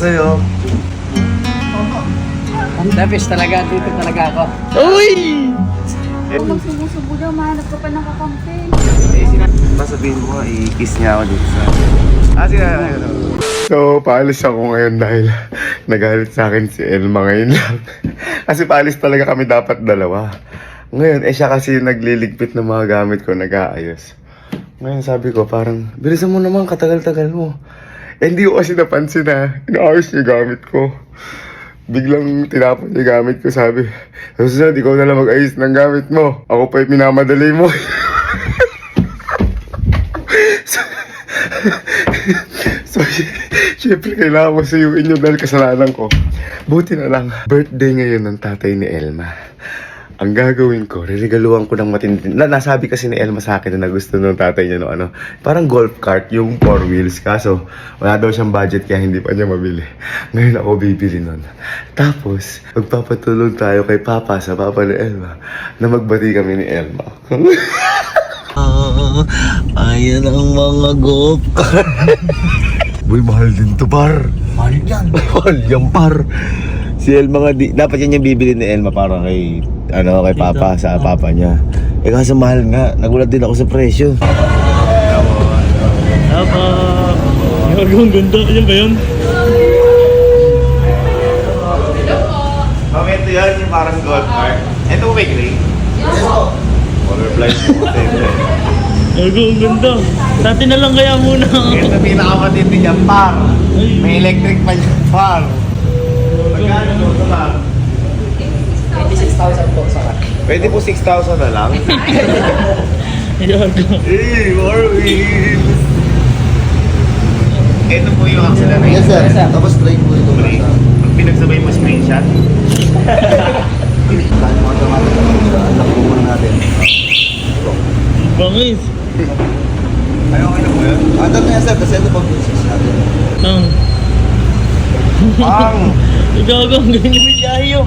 Sa'yo. Ang dabis talaga, dito talaga ako. Uy! Kung magsubo-subo daw, mahanap ka pa ng kakampi. Masabihin mo, i-kiss niya ako dito sa... sige. So, paalis ako ngayon dahil nagalit sa akin si Elma ngayon lang. Kasi paalis talaga kami dapat dalawa. Ngayon, siya kasi nagliligpit ng mga gamit ko, nag-aayos. Ngayon sabi ko, parang, bilisan mo naman, katagal-tagal mo. Hindi ko kasi napansin na inaayos niya gamit ko. Biglang tinapon niya gamit ko, sabi, susunod, ikaw na lang mag-ayos ng gamit mo. Ako pa yung minamadali mo. So, syempre kailangan ko suyuin yun dahil kasalanan ko. Buti na lang, birthday ngayon ng tatay ni Elma. Ang gagawin ko, reregaluhan ko ng matindi. Nasabi kasi ni Elma sa akin na gusto ng tatay niya no, parang golf cart, yung 4 wheels. Kaso, wala daw siyang budget kaya hindi pa niya mabili. Ngayon ako bibili nun. Tapos, magpapatulong tayo kay Papa sa Papa ni Elma na magbati kami ni Elma. Ayan ang mga golf cart. Uy, mahal din to, par. Mahal yan. Mahal yan, par. Si Elma nga, dapat yan yung bibili ni Elma para kay, kay Papa, sa Papa niya. Kaso mahal nga, nagulat din ako sa presyo. Apa? Ang ganda. Yan ba yun? Ito yan, yung parang golf cart. Ito may gray. Yes, po. Color blind po. Ang ganda. Dati na lang kaya muna. Ito pinakamatindi niya, par. May electric pa niya, par. Magkano ito, par? 86,000 po sa akin. Pwede po 6,000 na lang. Yago. More wheels. Ito po yung accelerator. Yes, sir. Tapos straight po ito. Pag pinagsabay mo screenshot. Saan yung automatic na unlock po muna natin. Bangis. Ay, okay na po yun? Andar na yan, sir. Kasi ito pag business natin. Ang. Pang! Gago, ang ganyan yung biyahe. Gago.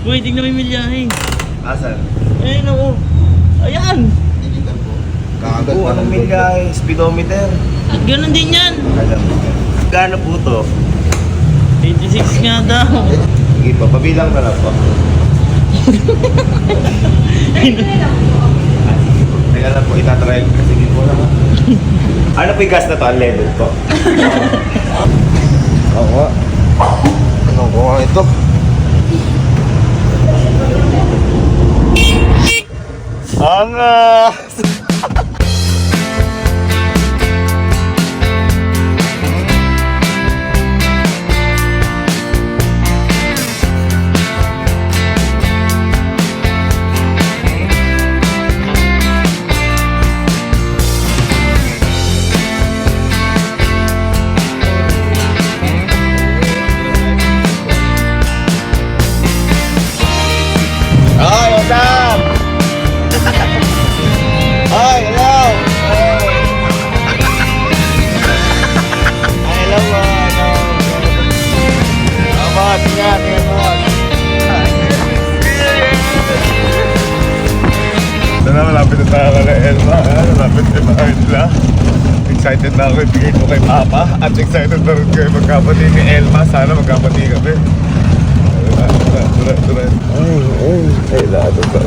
Uy, tignan mo yung milyahe. Asan? Ayun ako. Ayan. Digital po. Kakagat Oo, anong milya? Speedometer. Ganon din yan. Alam mo. Gano po to? 86 nga daw. Sige pa, pabilang na lang po. Teka lang po, itatry. Sige po naman. Ano po yung gas na to? Unleaded po. Oo nga. Ano ko nga ito? Angas! Hi, what's up? Hi, hello. Hello, hello. Boss, yan, boss. Ito na, malapit na tayo kay Elma. Malapit na bahay nila. Excited na ako ibigay ko kay Papa. At excited na rin kayo magkapati ni Elma. Sana magkapati kami. Tara. Ay, lahat ba?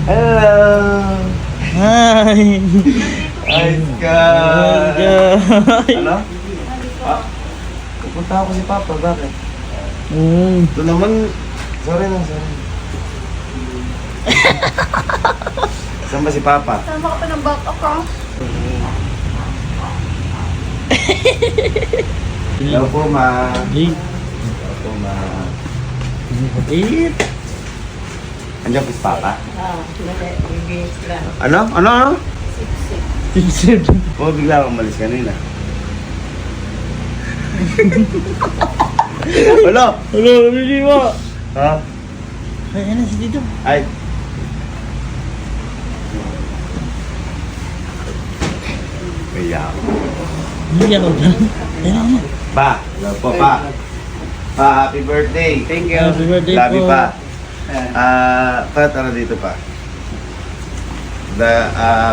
Hello! Hi. Ayos ka! Ano? Pupunta ako si Papa, bakit? Ito naman, sorry. Saan ba si Papa? Tama ka pa ng back up ka. Hello po, ma. Hey. Hello po, ma. Eat. Andiyan po si Papa? Bibis lang. Ano? Sip. Oo, bigla akong umalis kanina. Wala! Hello, hindi mo. Ha? Ay, ano si Tito? Ay, iyak. Hindi ako dyan. Ayan na. Pa, love po pa. Pa, happy birthday. Thank you. Happy birthday Love you po. pa. Pa, tara dito pa.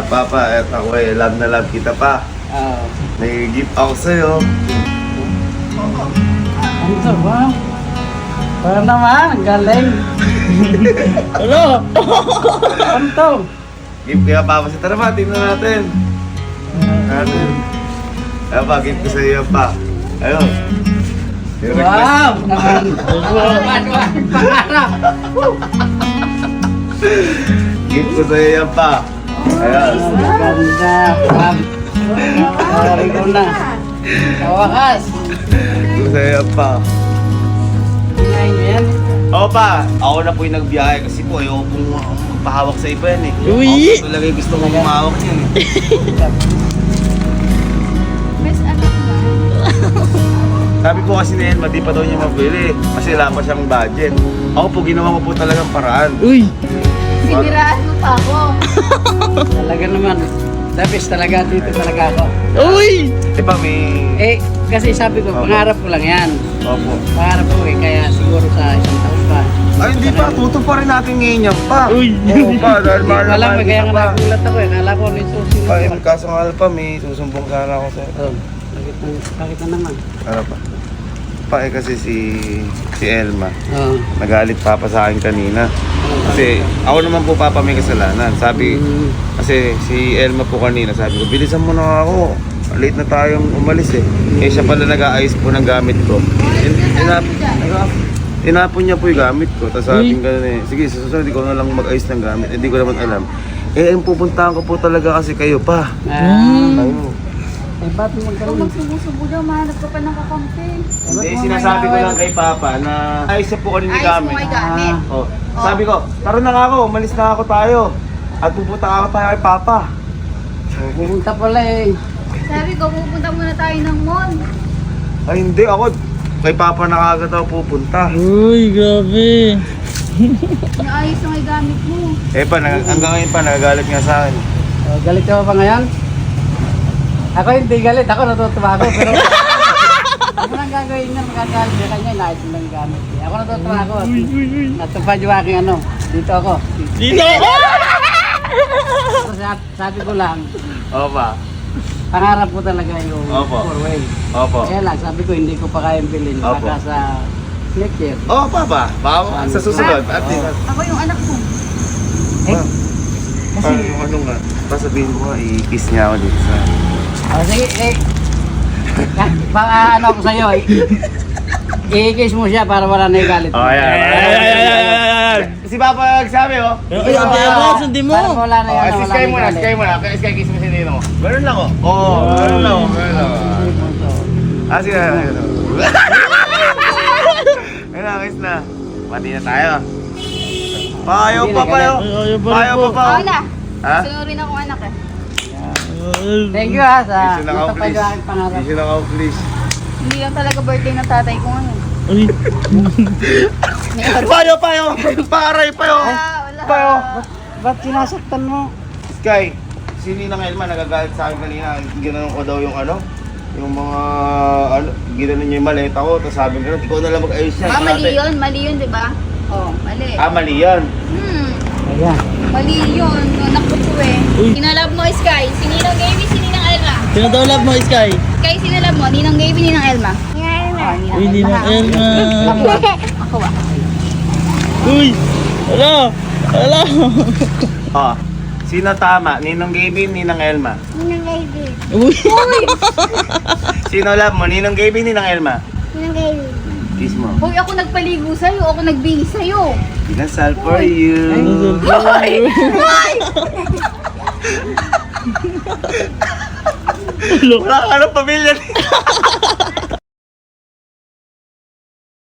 Papa, at ako love na love kita pa. Oh. May gift ako sa'yo. Ano to ba? Para naman, ang galing. Ano? Ano to? Gift kaya papa sa tara pa, tingnan natin. Ayun pa, gift ko sa'yo pa. Ayun. Yung request. Wow! Naman. Naman, pangarap. Gift ko sa'yo yan pa. Ayun. Ganda. Sorry ko na. Sa wakas. Gift ko sa'yo yan pa. Kinain niyo yan? Oo pa, ako na po yung nagbiyahe kasi po ayoko pong magpahawak sa iba yan eh. Uy! Ako talaga yung gusto kong humawak yan eh. Best anak ba? Sabi po kasi ni Elma, di pa daw niya mabili kasi wala pa siyang budget. Ako po, ginawa ko po talagang paraan. Uy! Siniraan mo pa ako. Talaga naman. The best talaga. Dito talaga ako. Uy! Eh pa, may... Eh, kasi sabi ko, pangarap ko lang yan. Opo. Pangarap ko eh, kaya siguro sa isang taon pa. Ay, hindi pa, tuto pa rin natin ngayon yan pa. Uy! Oo pa, dahil mahal na Alam mahal mo, kaya kita nga pa. nagulat ako eh. Nala ko rin susunod. Pa, eh, kaso nga pa, may susumbong sana ako sa'yo. Oh, bakit na naman? Ano pa? Pa, eh kasi si Elma, Oh. nagalit papa sa akin kanina. Kasi ako naman po papa may kasalanan. Sabi, kasi si Elma po kanina, sabi ko, bilisan mo na ako. Late na tayong umalis eh. Eh siya pala nag-aayos po ng gamit ko. Tinapon niya po yung gamit ko. Tapos sabi ko gano'n eh, sige, sa susunod, ikaw na lang mag-ayos ng gamit. Hindi ko naman alam. Eh, yung pupuntahan ko po talaga kasi kayo pa. Kayo. Eh, ba't mo Ikaw magkaroon? magsubo-subo daw, mahanap ka pa ng kakampi. Eh, sinasabi ko lang kay papa na ayos siya po kanina yung Ayos mo gamit. ay gamit. Oh. Sabi ko, taro na nga ako, umalis na ako tayo. At pupunta ako tayo kay papa. Pupunta pala eh. Sabi ko, pupunta muna tayo ng mall. Ay hindi, ako kay papa na kagad ako pupunta. Uy, grabe. Naayos na may gamit mo. Eh pa, hanggang ngayon pa, nagagalit nga sa akin. Oh, galit ka pa ngayon? Ako hindi galit, ako natutuwa ako, pero ako lang gagawin niya, magagalit niya kanya, inayos mo lang yung gamit niya. Ako natutuwa ako, natupad yung aking ano, dito ako. Dito ako! Sabi ko lang, Opa. pangarap ko talaga yung Opo. 4-way. Opo. Kaya lang, sabi ko hindi ko pa kayang bilhin, Opo. baka sa next year. Oh, papa. Baka sa susunod. At Ako yung anak mo. kasi yung ano nga, pasabihin ko nga, i-kiss niya ako dito sa... Oh, sige, ano ko sa'yo, i-kiss mo siya para wala na yung galit. Oh, ayan. Si papa nagsabi, oh. Sundin mo! Para wala na Oh, yan, si wala Sky na muna, yung Sky galit. muna. Kaya Sky kiss mo si Nino mo. Ganun lang, oh. Oo, ganun lang, oh. Ganun lang. Ah, sige. Ayun na, kiss na. Pati na tayo. Payaw pa pa, oh. Payaw pa pa, Ako oh. na. Ha? Sinurin akong anak eh. Thank you ha, sa Vision ako, natupad please. yung aking pangarap. Vision ako, please. Hindi lang talaga birthday ng tatay ko ngayon. Uy! Payaw, payaw. Paray, payaw. Wala. Payaw. Ba't sinasaktan mo? Sky, si Ninang Elma nagagalit sa akin kanina. Ginanon ko daw yung ano, yung mga ano, ginanon niya yung maleta ko. Tapos sabi ko, ikaw na lang mag-ayos yan. Mali yun, di ba? Oh, mali. Ah, mali yan. Ayan. Mali yun. Anak ko po eh. Sinalab mo, Sky. Sininang Gaby, sininang Elma. Sino daw love mo, Sky? Sky, sinalab mo. Ninang Gaby, ninang Elma. Ninang Elma. Uy, hindi na Elma. Ako ba? Uy! Wala! Wala! Ah, sino tama? Ninong Gaby, Ninang Elma. Ninang Gaby. Uy! Sino love mo? Ninong Gaby, Ninang Elma. Ninang Gaby. Kiss mo. Hoy, ako nagpaligo sa'yo. Ako nagbihis sa'yo. Pinasal for you. Hoy! Wala ka ng pamilya.